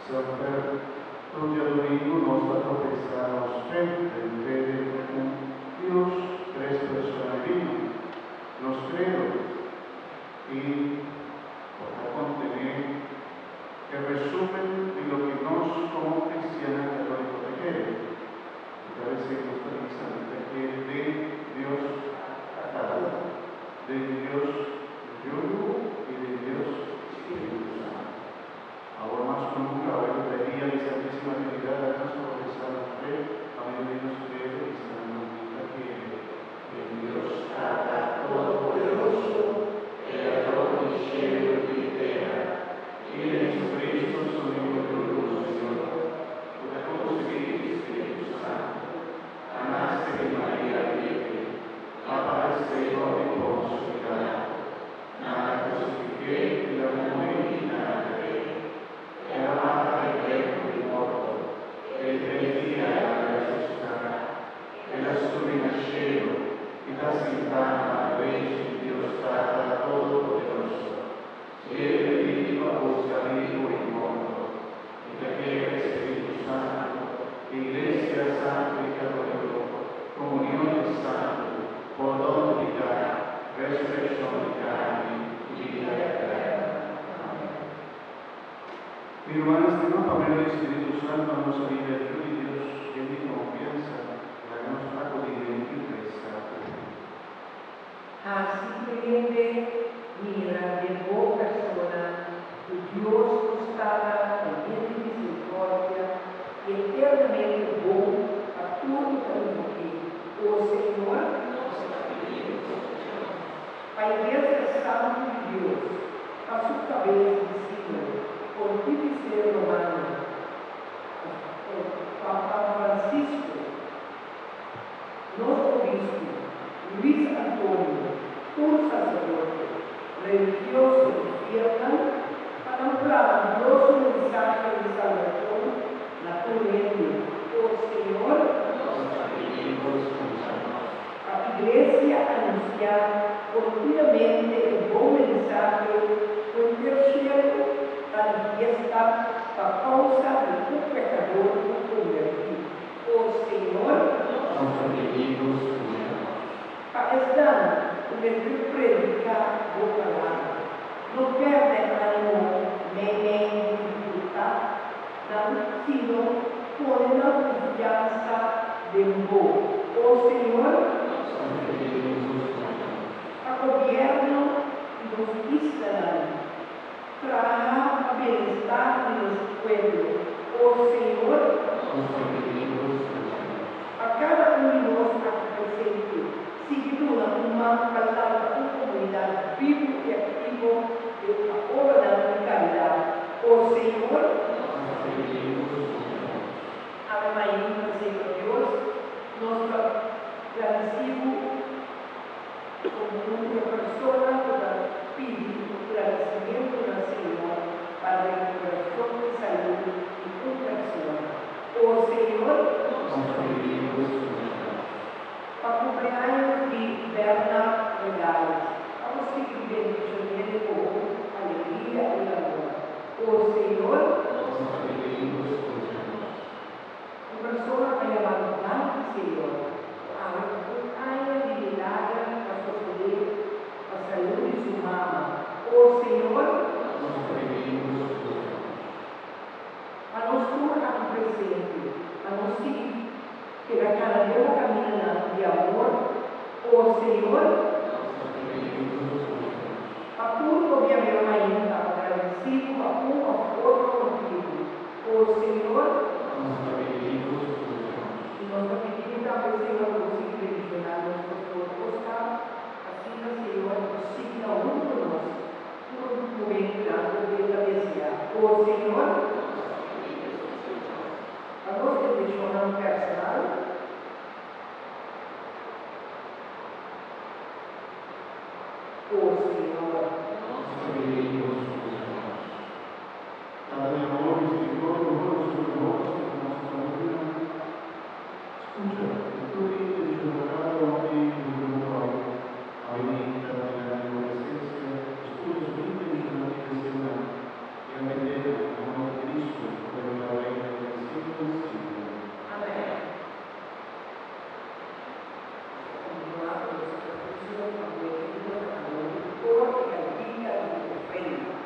sempre tutti a domingo nos profesamos fe, el fe de un Dios, tres personas divinas, los credos, y para contener el resumen de lo que nos como cristianos católicos requiere. Y a veces nuestra misa requiere de Dios atado, de Dios yugo y de Dios Espíritu Santo. Ahora más que nunca, hoy pedía la Santísima Trinidad a nos profesar la fe, a medio de los credos y San Domingo que Dios Padre Todopoderoso, Creador del cielo y de tierra, y de Jesucristo, su Hijo glorioso Señor, por la concebida del Espíritu Santo, amaste de María Virgen, apareceu de Poncio Pilato, nada crucifiqué, la muerte y nada creí. Era amada del cuerpo del morto, el tercer la resucitará, el azul rinascero, y la sintana a Rey Dios Padre Todopoderoso, cielo y viva busca vivo y morto, y te quiere Espíritu Santo, Iglesia Santa y Católica, comunión de santos, por don de vida, resurrección de carne y vida eterna. Amén. Mi hermano, estimado Pablo del Espíritu Santo, nos ayuda a Dios, que en mi confianza, hagamos acudir en tu presta. Así creyente, mira de vos persona, tu Dios constata con bien misericordia y eternamente bom a todo tanto que, o Señor, a Iglesia Santo de Dios, a su cabeza encima, Pontífice Romano, Papa Francisco, los obispos, Luis Antonio, un sacerdote, religioso y fiel, para un grandioso mensaje de salvación, naturalmente, oh Señor, a la Iglesia anunciar continuamente el buen mensaje, con tercero manifiesta la causa de un pecador convertido. Oh Señor, para estar de predicar tu palabra, no pierde ánimo, meme, dificultad, sino pone la confianza de vos. Oh Señor, a gobierno y los cristianos, trabaja a bienestar de los pueblos. Oh Señor, a cada uno de nosotros presente, sigue una palabra, una comunidad vivo y activo de la obra de la caridad. Oh Señor, Ave María, Señor Dios, nos agradecemos como una persona para pedir agradecimiento al Señor para la recuperación de salud y conversión. Oh Señor, para cumpleaños de Berna Regales, vamos a seguir bendicionando con alegría y amor. Oh Señor, una persona que llama Blanca Señor, abre un año de milagro para sostener la salud de su mamá. Oh Señor, a nosotros presente, a nosotros que la cada día camina de amor. Oh Señor, a puro gobierno ainda agradecido a uno a otro motivo. Oh Señor, y nos pedimos también, Señor, los religionados, nuestros costados, así el Señor nos signa uno de nosotros, por un momento de la iglesia. Oh Señor, a los que mencionan personal, oh Señor,